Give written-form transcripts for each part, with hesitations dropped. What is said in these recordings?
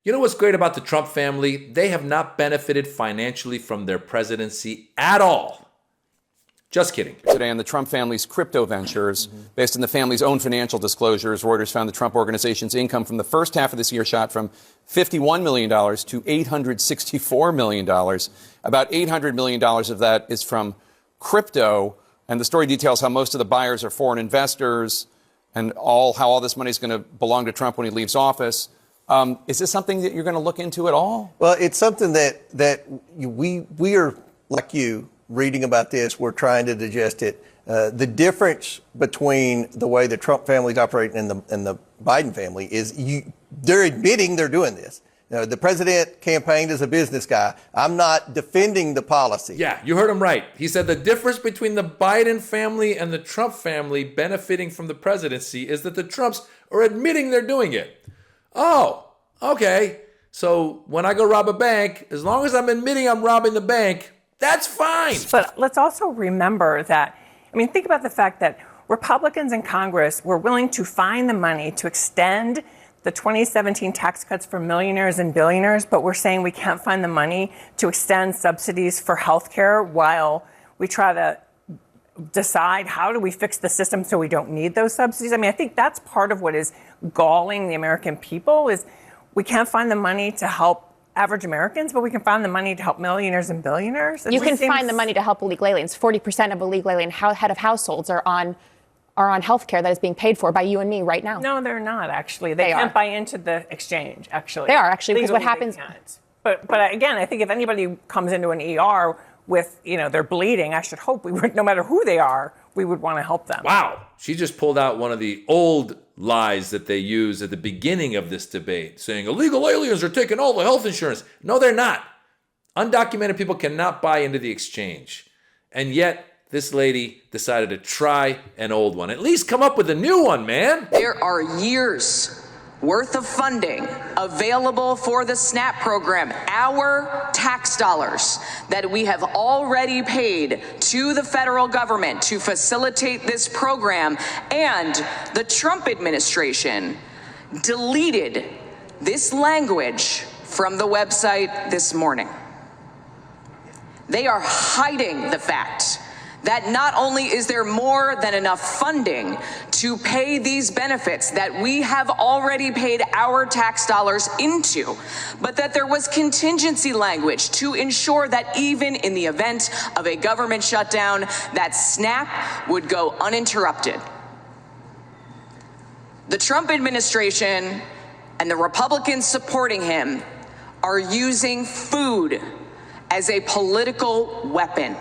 You know what's great about the Trump family? They have not benefited financially from their presidency at all. Just kidding. Today on the Trump family's crypto ventures. Based on the family's own financial disclosures, Reuters found the Trump organization's income from the first half of this year shot from $51 million to $864 million. About $800 million of that is from crypto. And the story details how most of the buyers are foreign investors and how all this money is going to belong to Trump when he leaves office. Is this something that you're going to look into at all? Well, it's something that we are, like you, reading about this. We're trying to digest it. The difference between the way the Trump family is operating and the Biden family is they're admitting they're doing this. The president campaigned as a business guy. I'm not defending the policy. Yeah, you heard him right. He said the difference between the Biden family and the Trump family benefiting from the presidency is that the Trumps are admitting they're doing it. Oh, okay. So when I go rob a bank, as long as I'm admitting I'm robbing the bank, that's fine. But let's also remember that, think about the fact that Republicans in Congress were willing to find the money to extend the 2017 tax cuts for millionaires and billionaires, but we're saying we can't find the money to extend subsidies for health care while we try to decide how do we fix the system so we don't need those subsidies. I think that's part of what is galling the American people is we can't find the money to help average Americans, but we can find the money to help millionaires and billionaires. You can find the money to help illegal aliens. 40% of illegal alien head of households are on health care that is being paid for by you and me right now. No, they're not, actually. They can't buy into the exchange, actually. They are, actually, because what happens... But again, I think if anybody comes into an ER with, they're bleeding, I should hope we would, no matter who they are, we would want to help them. Wow. She just pulled out one of the old lies that they used at the beginning of this debate, saying illegal aliens are taking all the health insurance. No, they're not. Undocumented people cannot buy into the exchange. And yet, this lady decided to try an old one. At least come up with a new one, man. There are years worth of funding available for the SNAP program, our tax dollars that we have already paid to the federal government to facilitate this program, and the Trump administration deleted this language from the website this morning. They are hiding the fact that not only is there more than enough funding to pay these benefits that we have already paid our tax dollars into, but that there was contingency language to ensure that even in the event of a government shutdown, that SNAP would go uninterrupted. The Trump administration and the Republicans supporting him are using food as a political weapon.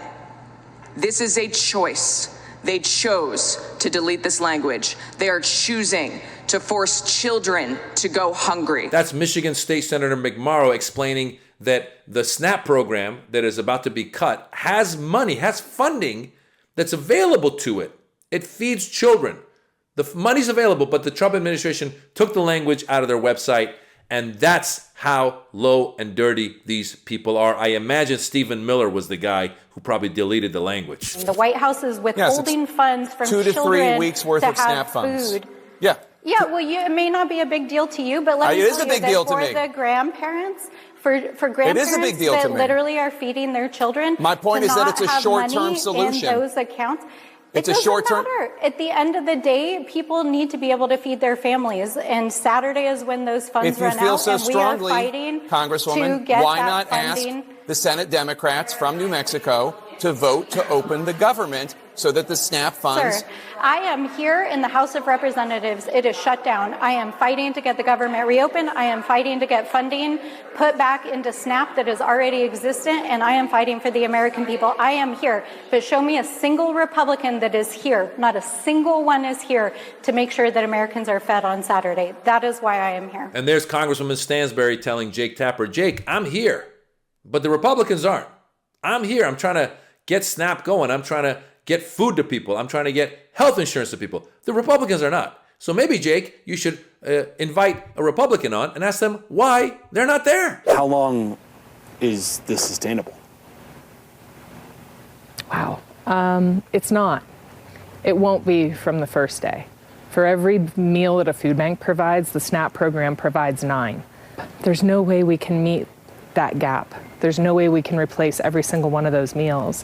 This is a choice. They chose to delete this language. They are choosing to force children to go hungry. That's Michigan State Senator McMorrow explaining that the SNAP program that is about to be cut has money, has funding that's available to it. It feeds children. The money's available, but the Trump administration took the language out of their website. And that's how low and dirty these people are. I imagine Stephen Miller was the guy who probably deleted the language. The White House is withholding funds from 2 to 3 weeks worth of SNAP food. funds. Yeah. Yeah, well, it may not be a big deal to you, but let me tell you that for the grandparents, for grandparents that literally are feeding their children, my point is that it's a short-term solution. In those accounts. It's a short-term. At the end of the day, people need to be able to feed their families, and Saturday is when those funds run out. If you feel so strongly, we are fighting Congresswoman, to get why that not funding. ask the Senate Democrats from New Mexico to vote to open the government so that the SNAP funds... Sir, I am here in the House of Representatives. It is shut down. I am fighting to get the government reopened. I am fighting to get funding put back into SNAP that is already existent, and I am fighting for the American people. I am here. But show me a single Republican that is here. Not a single one is here to make sure that Americans are fed on Saturday. That is why I am here. And there's Congresswoman Stansbury telling Jake Tapper, Jake, I'm here, but the Republicans aren't. I'm here. I'm trying to get SNAP going. I'm trying to get food to people. I'm trying to get health insurance to people. The Republicans are not. So maybe, Jake, you should invite a Republican on and ask them why they're not there. How long is this sustainable? Wow. It's not. It won't be from the first day. For every meal that a food bank provides, the SNAP program provides 9. There's no way we can meet that gap. There's no way we can replace every single one of those meals.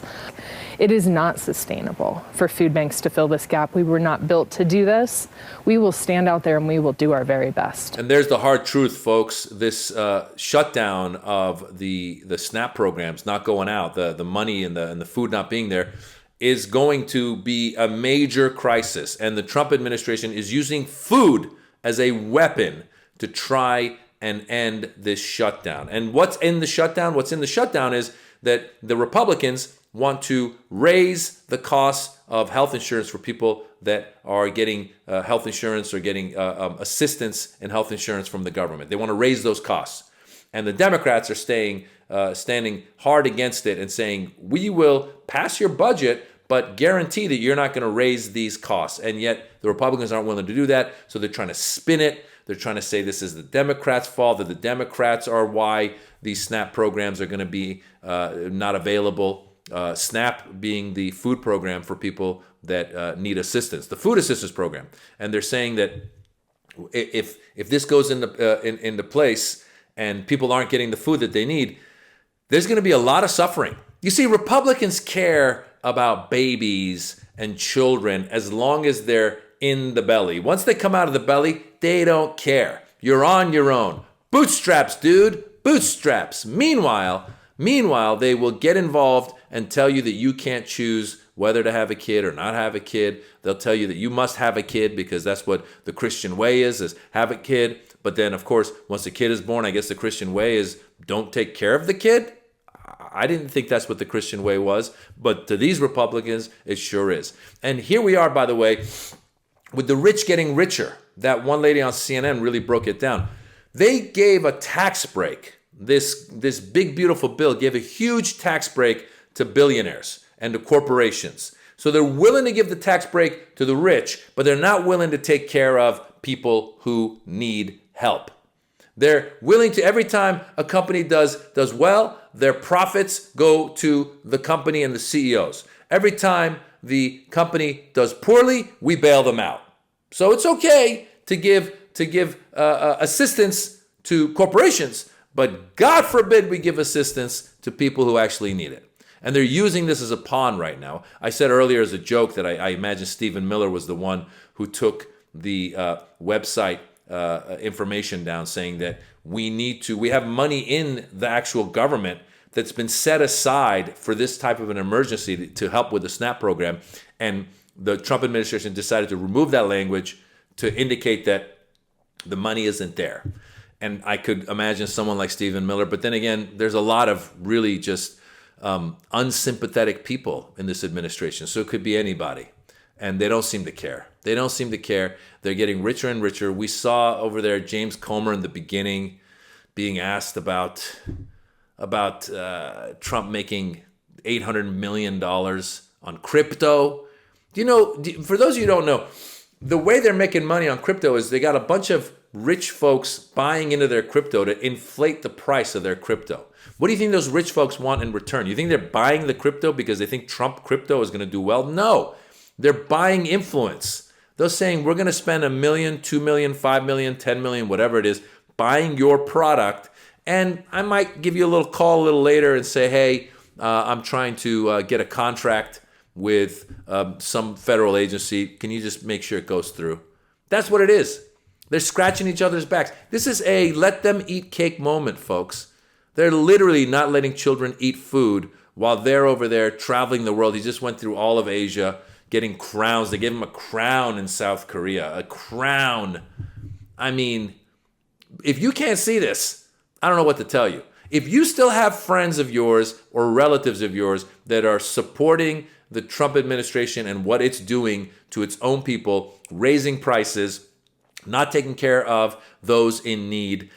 It is not sustainable for food banks to fill this gap. We were not built to do this. We will stand out there and we will do our very best. And there's the hard truth, folks. This shutdown of the SNAP programs not going out, the money and the food not being there, is going to be a major crisis. And the Trump administration is using food as a weapon to try and end this shutdown. And what's in the shutdown? What's in the shutdown is that the Republicans want to raise the cost of health insurance for people that are getting health insurance or getting assistance in health insurance from the government. They want to raise those costs. And the Democrats are standing hard against it and saying, we will pass your budget, but guarantee that you're not going to raise these costs. And yet the Republicans aren't willing to do that, so they're trying to spin it. They're trying to say this is the Democrats' fault, that the Democrats are why these SNAP programs are going to be not available. SNAP being the food program for people that need assistance, the food assistance program. And they're saying that if this goes into place and people aren't getting the food that they need, there's going to be a lot of suffering. You see, Republicans care about babies and children as long as they're in the belly. Once they come out of the belly, they don't care. You're on your own. Bootstraps, dude. Bootstraps. Meanwhile, they will get involved and tell you that you can't choose whether to have a kid or not have a kid. They'll tell you that you must have a kid because that's what the Christian way is have a kid. But then, of course, once the kid is born, I guess the Christian way is don't take care of the kid. I didn't think that's what the Christian way was, but to these Republicans, it sure is. And here we are, by the way, with the rich getting richer. That one lady on CNN really broke it down. They gave a tax break. This big, beautiful bill gave a huge tax break to billionaires and to corporations. So they're willing to give the tax break to the rich, but they're not willing to take care of people who need help. They're willing to, every time a company does well, their profits go to the company and the CEOs. Every time the company does poorly, we bail them out. So it's okay to give assistance to corporations, but God forbid we give assistance to people who actually need it. And they're using this as a pawn right now. I said earlier as a joke that I imagine Stephen Miller was the one who took the website information down, saying that we have money in the actual government that's been set aside for this type of an emergency to help with the SNAP program. And the Trump administration decided to remove that language to indicate that the money isn't there. And I could imagine someone like Stephen Miller, but then again, there's a lot of really just unsympathetic people in this administration. So it could be anybody. And they don't seem to care. They don't seem to care. They're getting richer and richer. We saw over there James Comer in the beginning being asked about Trump making $800 million on crypto. For those of you who don't know, the way they're making money on crypto is they got a bunch of rich folks buying into their crypto to inflate the price of their crypto. What do you think those rich folks want in return? You think they're buying the crypto because they think Trump crypto is going to do well? No. They're buying influence. They're saying, we're going to spend $1 million, $2 million, $5 million, $10 million, whatever it is, buying your product. And I might give you a little call a little later and say, hey, I'm trying to get a contract with some federal agency. Can you just make sure it goes through? That's what it is. They're scratching each other's backs. This is a let them eat cake moment, folks. They're literally not letting children eat food while they're over there traveling the world. He just went through all of Asia, getting crowns. They gave him a crown in South Korea. A crown. I mean, if you can't see this, I don't know what to tell you. If you still have friends of yours or relatives of yours that are supporting the Trump administration and what it's doing to its own people, raising prices, not taking care of those in need,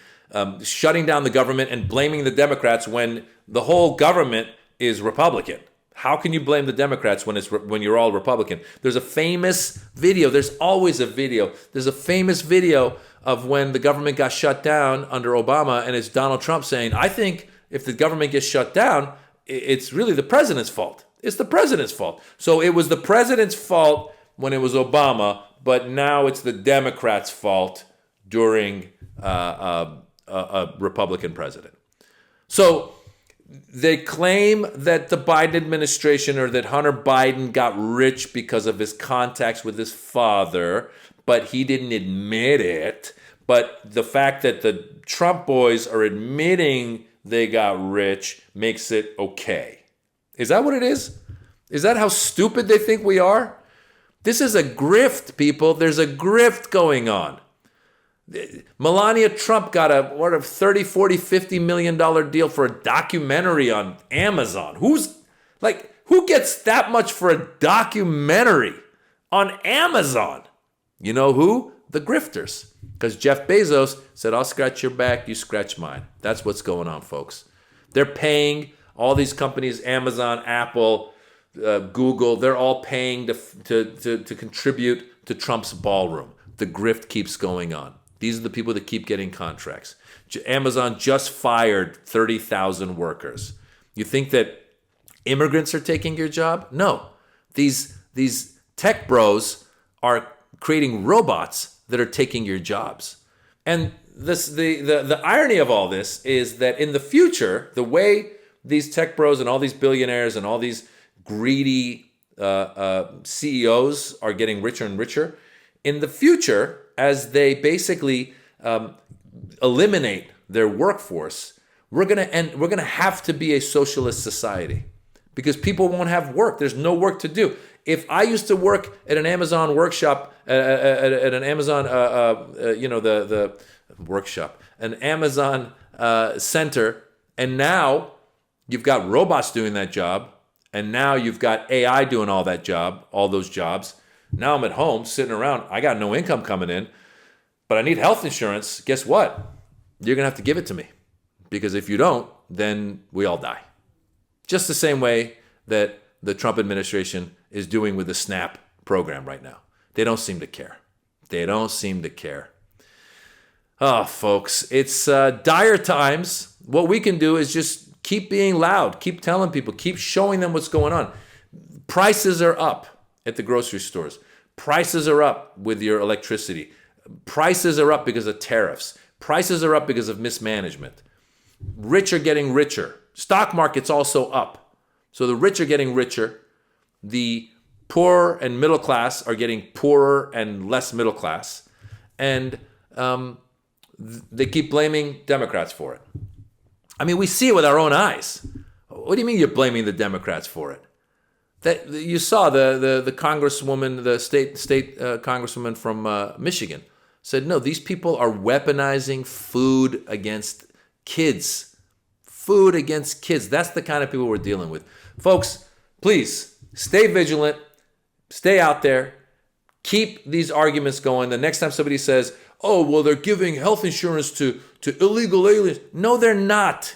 shutting down the government and blaming the Democrats when the whole government is Republican. How can you blame the Democrats when you're all Republican? There's a famous video. There's always a video. There's a famous video of when the government got shut down under Obama, and it's Donald Trump saying, I think if the government gets shut down, it's really the president's fault. It's the president's fault. So it was the president's fault when it was Obama, but now it's the Democrats' fault during a Republican president. So they claim that the Biden administration or that Hunter Biden got rich because of his contacts with his father, but he didn't admit it. But the fact that the Trump boys are admitting they got rich makes it okay. Is that what it is? Is that how stupid they think we are? This is a grift, people. There's a grift going on. Melania Trump got a $30, $40, $50 million deal for a documentary on Amazon. Who gets that much for a documentary on Amazon? You know who? The grifters. Because Jeff Bezos said, I'll scratch your back, you scratch mine. That's what's going on, folks. They're paying all these companies, Amazon, Apple, Google, they're all paying to contribute to Trump's ballroom. The grift keeps going on. These are the people that keep getting contracts. Amazon just fired 30,000 workers. You think that immigrants are taking your job? No. These tech bros are creating robots that are taking your jobs. And the irony of all this is that in the future, the way these tech bros and all these billionaires and all these greedy CEOs are getting richer and richer, in the future, as they basically eliminate their workforce, we're gonna have to be a socialist society because people won't have work. There's no work to do. If I used to work at an Amazon workshop, at an Amazon, the workshop, an Amazon center, and now you've got robots doing that job, and now you've got AI doing all that job, all those jobs. Now I'm at home sitting around. I got no income coming in, but I need health insurance. Guess what? You're going to have to give it to me because if you don't, then we all die. Just the same way that the Trump administration is doing with the SNAP program right now. They don't seem to care. They don't seem to care. Oh, folks, it's dire times. What we can do is just keep being loud, keep telling people, keep showing them what's going on. Prices are up at the grocery stores. Prices are up with your electricity. Prices are up because of tariffs. Prices are up because of mismanagement. Rich are getting richer. Stock market's also up. So the rich are getting richer. The poor and middle class are getting poorer and less middle class. And they keep blaming Democrats for it. I mean, we see it with our own eyes. What do you mean you're blaming the Democrats for it? That you saw the congresswoman, the state congresswoman from Michigan said, no, these people are weaponizing food against kids. Food against kids. That's the kind of people we're dealing with. Folks, please stay vigilant, stay out there, keep these arguments going. The next time somebody says, oh, well, they're giving health insurance to illegal aliens. No, they're not.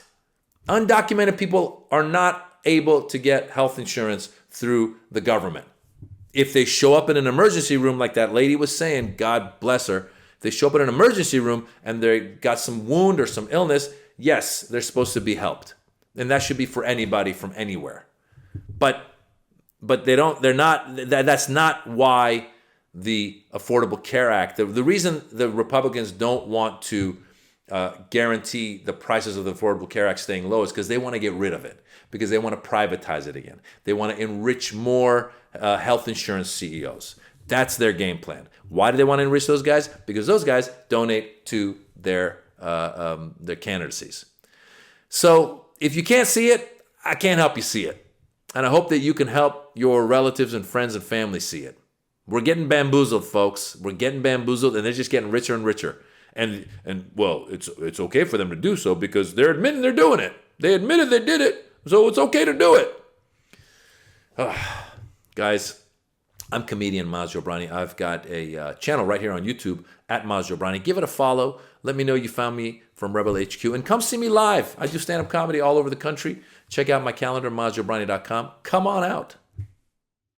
Undocumented people are not able to get health insurance through the government. If they show up in an emergency room like that lady was saying, God bless her, if they show up in an emergency room and they got some wound or some illness, yes, they're supposed to be helped. And that should be for anybody from anywhere. But that's not why the Affordable Care Act, the reason the Republicans don't want to guarantee the prices of the Affordable Care Act staying low is because they want to get rid of it, because they want to privatize it again. They want to enrich more health insurance CEOs. That's their game plan. Why do they want to enrich those guys? Because those guys donate to their candidacies. So if you can't see it, I can't help you see it. And I hope that you can help your relatives and friends and family see it. We're getting bamboozled, folks. We're getting bamboozled, and they're just getting richer and richer. And well, it's okay for them to do so because they're admitting they're doing it. They admitted they did it, so it's okay to do it. Guys, I'm comedian Maz Jobrani. I've got a channel right here on YouTube at Maz Jobrani. Give it a follow. Let me know you found me from Rebel HQ. And come see me live. I do stand-up comedy all over the country. Check out my calendar, MazJobrani.com. Come on out.